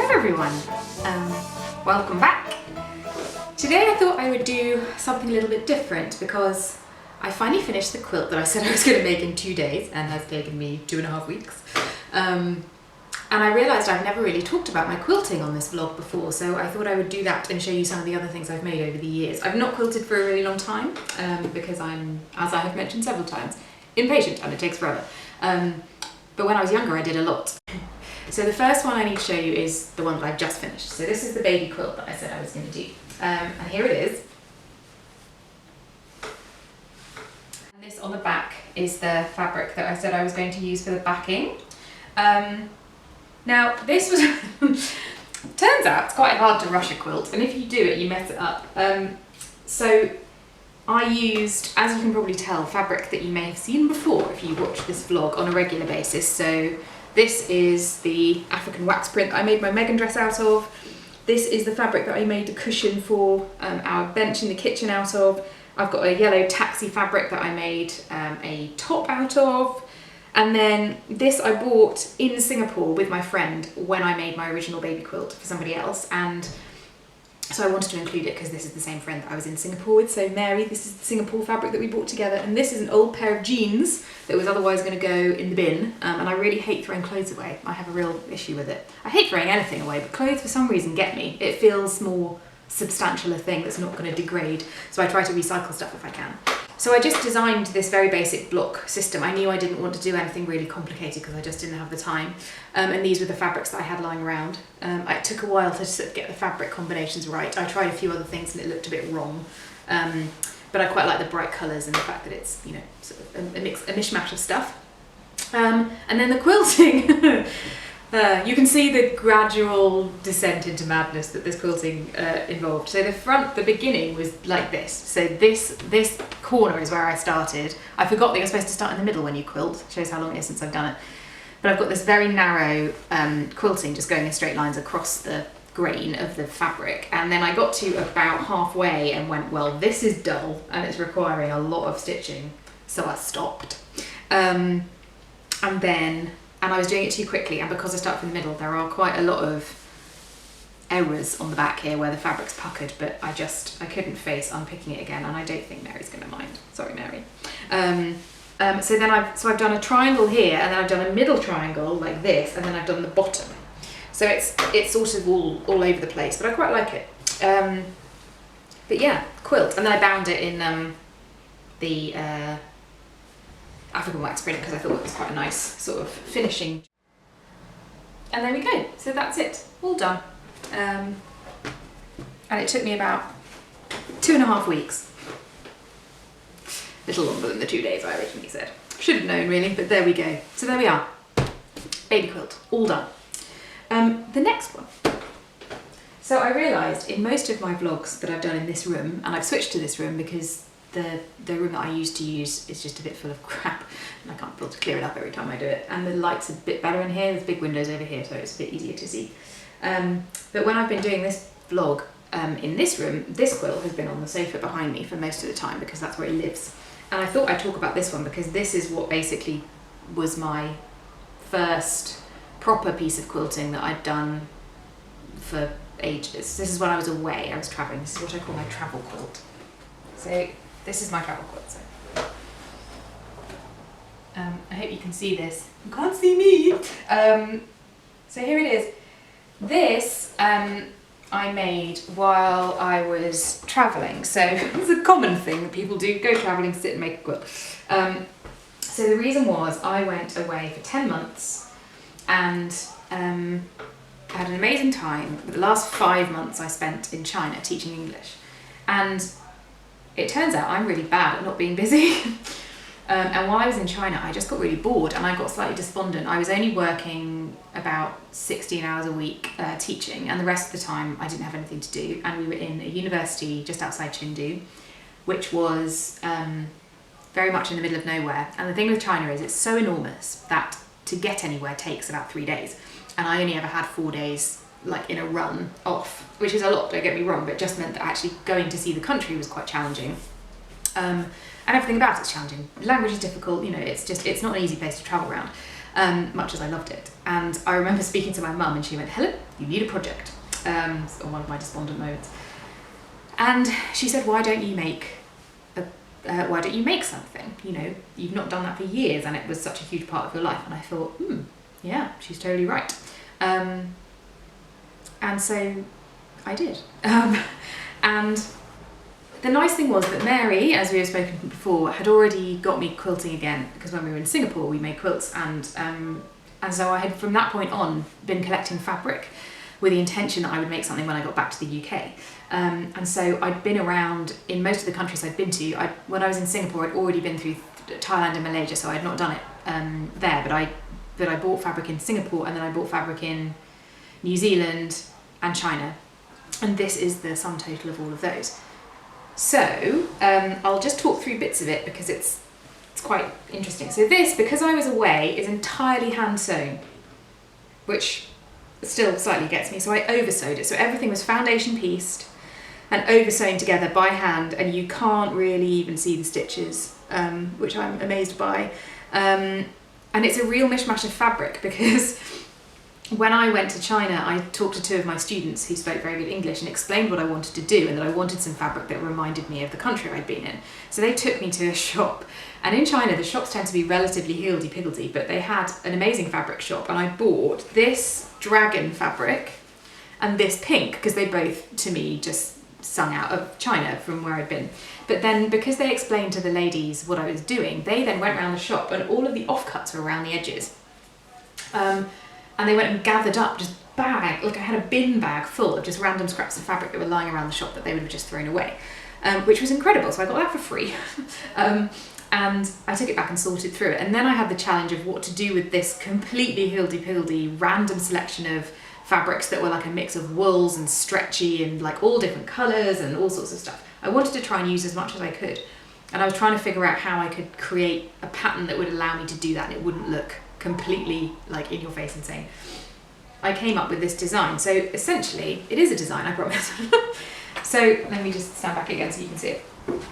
Hello everyone, welcome back. Today I thought I would do something a little bit different because I finally finished the quilt that I said I was going to make in 2 days and has taken me 2.5 weeks. And I realised I've never really talked about my quilting on this vlog before, so I thought I would do that and show you some of the other things I've made over the years. I've not quilted for a really long time because I'm, as I have mentioned several times, impatient and it takes forever. But when I was younger I did a lot. So the first one I need to show you is the one that I've just finished. So this is the baby quilt that I said I was going to do. And here it is. And this on the back is the fabric that I said I was going to use for the backing. Now this was, turns out it's quite hard to rush a quilt, and if you do it you mess it up. So I used, as you can probably tell, fabric that you may have seen before if you watch this vlog on a regular basis. So this is the African wax print that I made my Megan dress out of. This is the fabric that I made the cushion for our bench in the kitchen out of. I've got a yellow taxi fabric that I made a top out of. And then this I bought in Singapore with my friend when I made my original baby quilt for somebody else. And so I wanted to include it because this is the same friend that I was in Singapore with. So Mary, this is the Singapore fabric that we bought together. And this is an old pair of jeans that was otherwise going to go in the bin. And I really hate throwing clothes away. I have a real issue with it. I hate throwing anything away, but clothes for some reason get me. It feels more substantial a thing that's not going to degrade. So I try to recycle stuff if I can. So I just designed this very basic block system. I knew I didn't want to do anything really complicated because I just didn't have the time. And these were the fabrics that I had lying around. It took a while to sort of get the fabric combinations right. I tried a few other things and it looked a bit wrong. But I quite like the bright colours and the fact that it's, you know, sort of a mishmash of stuff. And then the quilting. You can see the gradual descent into madness that this quilting involved. So the beginning was like this. So this corner is where I started. I forgot that you're supposed to start in the middle when you quilt. It shows how long it is since I've done it. But I've got this very narrow quilting just going in straight lines across the grain of the fabric. And then I got to about halfway and went, well, this is dull and it's requiring a lot of stitching. So I stopped. And I was doing it too quickly, and because I start from the middle, there are quite a lot of errors on the back here where the fabric's puckered, but I couldn't face unpicking it again, and I don't think Mary's going to mind. Sorry, Mary. So I've done a triangle here, and then I've done a middle triangle like this, and then I've done the bottom. So it's sort of all over the place, but I quite like it. But yeah, quilt, and then I bound it in the African wax print because I thought it was quite a nice sort of finishing. And there we go. So that's it, all done. And it took me about 2.5 weeks. A little longer than the 2 days I originally said. Should have known really, but there we go. So there we are. Baby quilt, all done. The next one. So I realised in most of my vlogs that I've done in this room, and I've switched to this room because the room that I used to use is just a bit full of crap and I can't be able to clear it up every time I do it, and the light's a bit better in here. There's big windows over here so it's a bit easier to see. But when I've been doing this vlog in this room, this quilt has been on the sofa behind me for most of the time because that's where it lives. And I thought I'd talk about this one because this is what basically was my first proper piece of quilting that I'd done for ages. This is when I was away, I was travelling. This is what I call my travel quilt. So this is my travel quilt. So. I hope you can see this. You can't see me. So here it is. This I made while I was travelling. So it's a common thing that people do, go travelling, sit and make a quilt. So the reason was I went away for 10 months and had an amazing time. The last 5 months I spent in China teaching English. And it turns out I'm really bad at not being busy. And while I was in China, I just got really bored and I got slightly despondent. I was only working about 16 hours a week teaching, and the rest of the time I didn't have anything to do. And we were in a university just outside Chengdu, which was very much in the middle of nowhere. And the thing with China is it's so enormous that to get anywhere takes about 3 days. And I only ever had 4 days like in a run off, which is a lot, don't get me wrong, but it just meant that actually going to see the country was quite challenging. And everything about it's challenging. The language is difficult, you know, it's not an easy place to travel around. much as I loved it. And I remember speaking to my mum and she went, Helen, you need a project, on one of my despondent moments. And she said, why don't you make something? You know, you've not done that for years and it was such a huge part of your life. And I thought, yeah, she's totally right. And so I did. And the nice thing was that Mary, as we have spoken before, had already got me quilting again, because when we were in Singapore we made quilts, and so I had from that point on been collecting fabric with the intention that I would make something when I got back to the UK. And so I'd been around in most of the countries I'd been to. When I was in Singapore, I'd already been through Thailand and Malaysia, so I'd not done it there, but I bought fabric in Singapore, and then I bought fabric in New Zealand and China, and this is the sum total of all of those. So I'll just talk through bits of it because it's quite interesting. So this, because I was away, is entirely hand sewn, which still slightly gets me. So I over sewed it. So everything was foundation pieced and over sewn together by hand, and you can't really even see the stitches, which I'm amazed by. And it's a real mishmash of fabric, because when I went to China, I talked to two of my students who spoke very good English and explained what I wanted to do, and that I wanted some fabric that reminded me of the country I'd been in. So they took me to a shop, and in China the shops tend to be relatively higgledy-piggledy, but they had an amazing fabric shop, and I bought this dragon fabric and this pink, because they both, to me, just sung out of China from where I'd been. But then, because they explained to the ladies what I was doing, they then went around the shop and all of the offcuts were around the edges. And they went and gathered up just I had a bin bag full of just random scraps of fabric that were lying around the shop that they would have just thrown away, which was incredible. So I got that for free. And I took it back and sorted through it. And then I had the challenge of what to do with this completely higgledy-piggledy random selection of fabrics that were like a mix of wools and stretchy and like all different colours and all sorts of stuff. I wanted to try and use as much as I could. And I was trying to figure out how I could create a pattern that would allow me to do that and it wouldn't look completely like in your face insane. I came up with this design. So essentially, it is a design, I promise. So let me just stand back again so you can see it.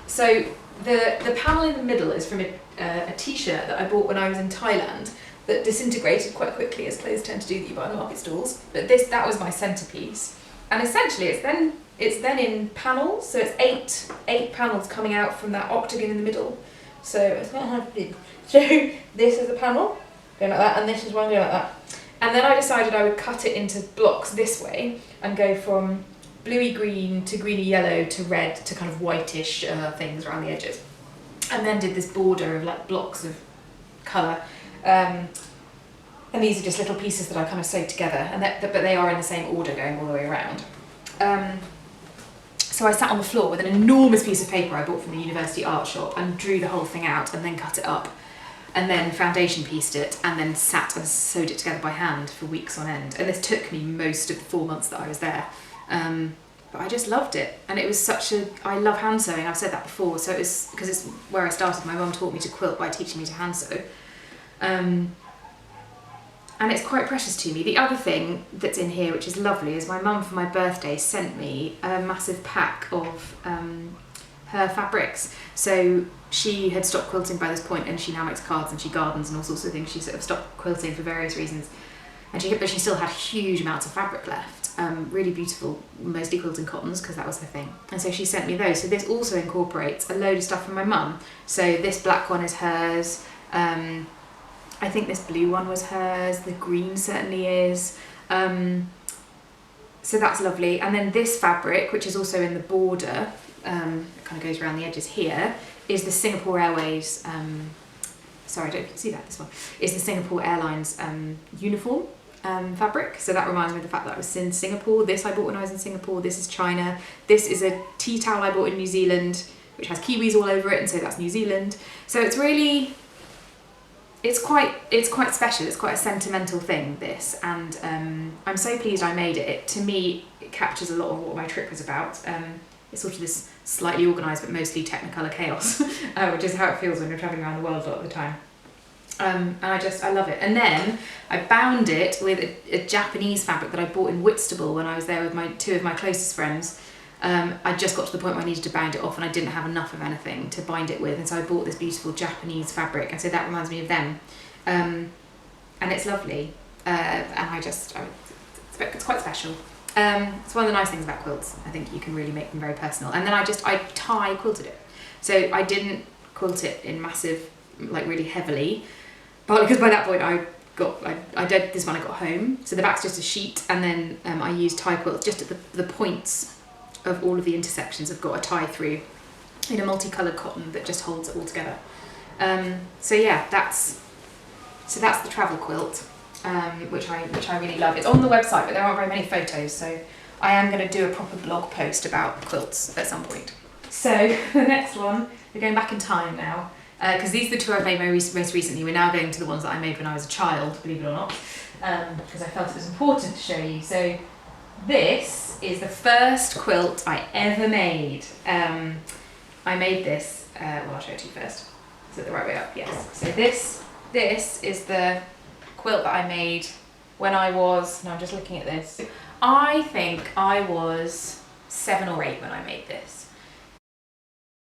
So the panel in the middle is from a t-shirt that I bought when I was in Thailand that disintegrated quite quickly, as clothes tend to do that you buy in market stalls. But that was my centerpiece. And essentially it's then in panels, so it's eight panels coming out from that octagon in the middle. So it's not hard to do. So this is a panel going like that, and this is one going like that. And then I decided I would cut it into blocks this way and go from bluey green to greeny yellow to red to kind of whitish things around the edges. And then did this border of like blocks of colour. And these are just little pieces that I kind of sewed together, but they are in the same order going all the way around. So I sat on the floor with an enormous piece of paper I bought from the university art shop and drew the whole thing out and then cut it up. And then foundation pieced it and then sat and sewed it together by hand for weeks on end. And this took me most of the 4 months that I was there. But I just loved it. And it was I love hand sewing, I've said that before. So it's because it's where I started. My mum taught me to quilt by teaching me to hand sew. And it's quite precious to me. The other thing that's in here, which is lovely, is my mum for my birthday sent me a massive pack of her fabrics. So she had stopped quilting by this point, and she now makes cards and she gardens and all sorts of things. She sort of stopped quilting for various reasons, but she still had huge amounts of fabric left. Really beautiful, mostly quilting cottons because that was her thing. And so she sent me those. So this also incorporates a load of stuff from my mum. So this black one is hers. I think this blue one was hers. The green certainly is. So that's lovely. And then this fabric, which is also in the border, it kind of goes around the edges here, is the Singapore Airways, sorry, I don't know if you can see that, this one, is the Singapore Airlines uniform fabric. So that reminds me of the fact that I was in Singapore. This I bought when I was in Singapore. This is China. This is a tea towel I bought in New Zealand, which has kiwis all over it, and so that's New Zealand. So it's really, it's quite special. It's quite a sentimental thing, this, and I'm so pleased I made it. To me, it captures a lot of what my trip was about. It's sort of this slightly organised but mostly technicolor chaos, which is how it feels when you're travelling around the world a lot of the time. And I love it. And then I bound it with a Japanese fabric that I bought in Whitstable when I was there with two of my closest friends. I just got to the point where I needed to bound it off and I didn't have enough of anything to bind it with, and so I bought this beautiful Japanese fabric, and so that reminds me of them. And and it's lovely. And it's quite special. It's one of the nice things about quilts. I think you can really make them very personal. And then I tie quilted it. So I didn't quilt it in massive, like really heavily, partly because by that point I did this when I got home. So the back's just a sheet, and then I used tie quilts just at the points of all of the intersections. I've got a tie through in a multicoloured cotton that just holds it all together. So yeah, that's the travel quilt. Which I really love. It's on the website, but there aren't very many photos, so I am going to do a proper blog post about quilts at some point. So the next one, we're going back in time now, because these are the two I've made most recently. We're now going to the ones that I made when I was a child, believe it or not, because I felt it was important to show you. So this is the first quilt I ever made. I made this, well, I'll show it to you first. Is it the right way up? Yes. So this is the quilt that I made when I was, I'm just looking at this, I think I was 7 or 8 when I made this.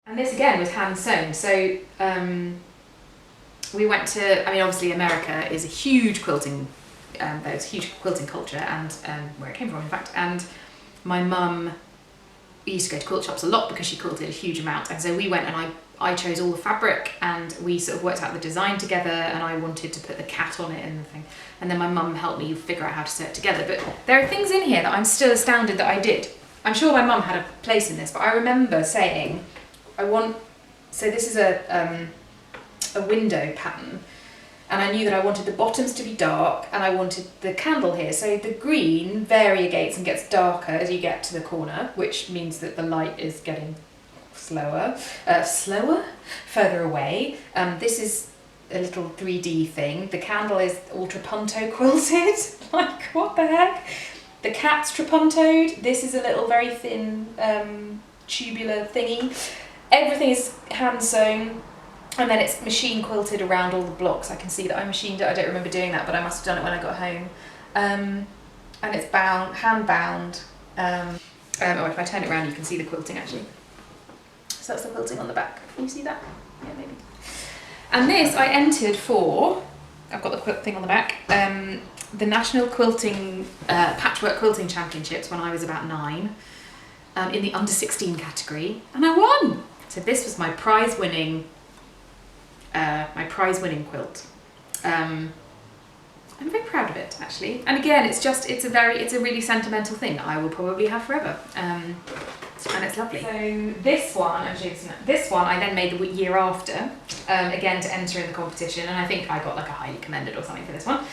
And this again was hand sewn. So we went to, obviously America is a huge quilting, there's a huge quilting culture, and where it came from in fact, and my mum used to go to quilt shops a lot because she quilted a huge amount, and so we went and I chose all the fabric, and we sort of worked out the design together, and I wanted to put the cat on it and the thing. And then my mum helped me figure out how to sew it together. But there are things in here that I'm still astounded that I did. I'm sure my mum had a place in this, but I remember saying, so this is a window pattern, and I knew that I wanted the bottoms to be dark, and I wanted the candle here. So the green variegates and gets darker as you get to the corner, which means that the light is getting further away. This is a little 3D thing. The candle is all trapunto quilted. Like, what the heck? The cat's trapuntoed. This is a little very thin tubular thingy. Everything is hand sewn, and then it's machine quilted around all the blocks. I can see that I machined it. I don't remember doing that, but I must have done it when I got home. And it's hand bound. If I turn it around, you can see the quilting actually. So that's the quilting on the back. Can you see that? Yeah, maybe. And this I entered for, I've got the quilt thing on the back, the National Quilting, Patchwork Quilting Championships when I was about 9, in the under 16 category, and I won! So this was my prize-winning quilt. I'm very proud of it actually. And again, it's a really sentimental thing that I will probably have forever. And it's lovely. So this one, I then made the year after, again to enter in the competition, and I think I got like a highly commended or something for this one.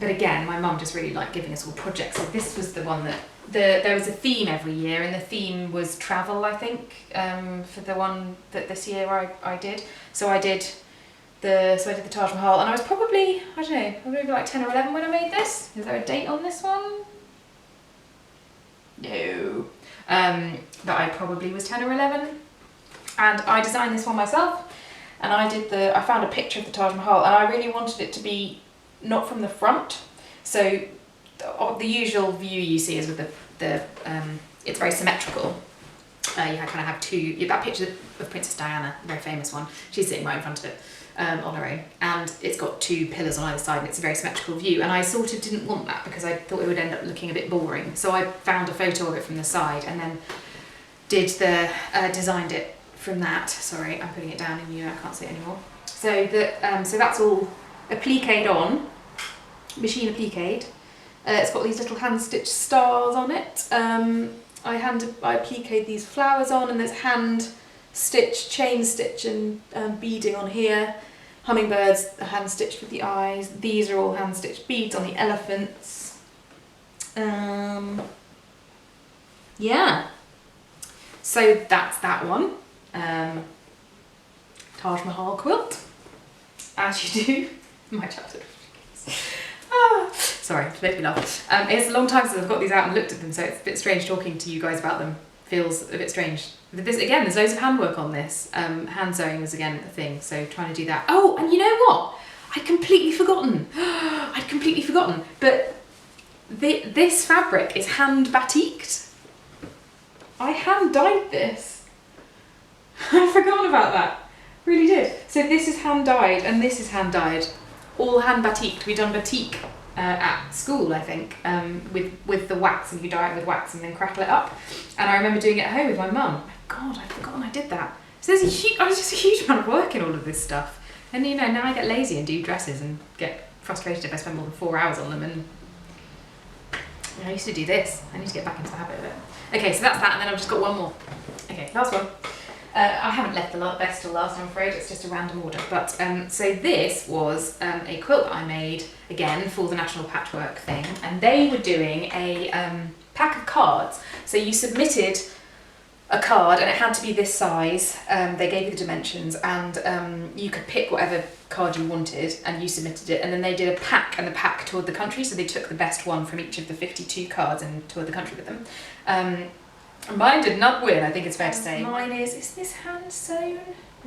But again, my mum just really liked giving us all projects. So this was the one that, there was a theme every year, and the theme was travel, I think, for the one that this year I did. So I did the Taj Mahal, and I was probably, I don't know, maybe like 10 or 11 when I made this. Is there a date on this one? No. But I probably was 10 or 11, and I designed this one myself, and I found a picture of the Taj Mahal, and I really wanted it to be not from the front. So the usual view you see is with it's very symmetrical. You kind of have that picture of Princess Diana, a very famous one, she's sitting right in front of it on her own, and it's got 2 pillars on either side, and it's a very symmetrical view, and I sort of didn't want that because I thought it would end up looking a bit boring. So I found a photo of it from the side, and then designed it from that. Sorry, I'm putting it down in you, I can't see it anymore. So that's all appliqued on, machine appliqued. It's got these little hand stitched stars on it. I appliqued these flowers on, and there's hand stitch, chain stitch and beading on here. Hummingbirds are hand stitched with the eyes. These are all hand stitched beads on the elephants. Yeah. So that's that one. Taj Mahal quilt, as you do. My childhood. Sorry, to make me laugh. It's a long time since I've got these out and looked at them, so it's a bit strange talking to you guys about them. Feels a bit strange. But this, again, there's loads of handwork on this. Hand sewing was again a thing, so trying to do that. Oh, and you know what? I'd completely forgotten. I'd completely forgotten. But this fabric is hand batiked. I hand dyed this. I'd forgotten about that. Really did. So this is hand dyed, and this is hand dyed. all hand batikked. We'd done batik at school, I think, with the wax, and you dye it with wax and then crackle it up. And I remember doing it at home with my mum. God, I'd forgotten I did that. So there's just a huge amount of work in all of this stuff. And you know, now I get lazy and do dresses and get frustrated if I spend more than 4 hours on them. And I used to do this. I need to get back into the habit of it. Okay, so that's that, and then I've just got one more. Okay, last one. I haven't left the best till last, I'm afraid. It's just a random order. But so this was a quilt that I made again for the National Patchwork thing, and they were doing a pack of cards. So you submitted a card, and it had to be this size. They gave you the dimensions, and you could pick whatever card you wanted, and you submitted it. And then they did a pack, and the pack toured the country. So they took the best one from each of the 52 cards and toured the country with them. Mine did not win, I think it's fair to say. Mine is this hand sewn?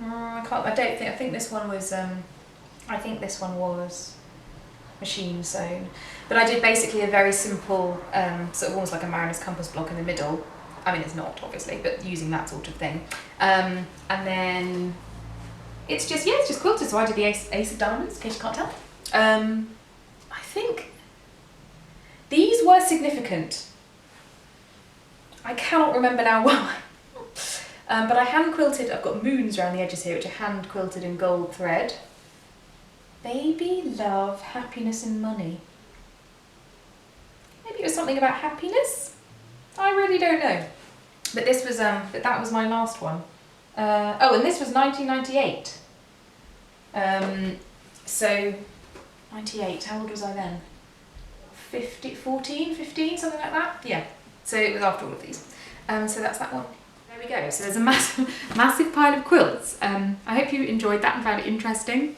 I think this one was, I think this one was machine sewn. But I did basically a very simple, sort of almost like a mariner's compass block in the middle. I mean, it's not, obviously, but using that sort of thing. And then it's just quilted, so I did the ace of diamonds, in case you can't tell. I think these were significant. I cannot remember now why. But I hand quilted, I've got moons around the edges here, which are hand quilted in gold thread. Baby, love, happiness and money. Maybe it was something about happiness? I really don't know. But this was, but that was my last one. Oh, and this was 1998. So, 98, how old was I then? 14, 15, something like that? Yeah. So it was after all of these. So that's that one. There we go. So there's a massive pile of quilts. I hope you enjoyed that and found it interesting.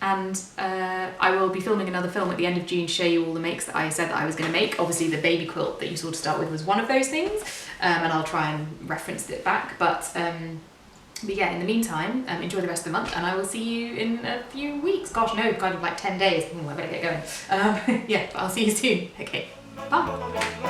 And I will be filming another film at the end of June to show you all the makes that I said that I was going to make. Obviously the baby quilt that you saw to start with was one of those things, and I'll try and reference it back. But yeah, in the meantime, enjoy the rest of the month, and I will see you in a few weeks. Gosh, no, kind of like 10 days. I better get going. Yeah, but I'll see you soon. Okay, bye.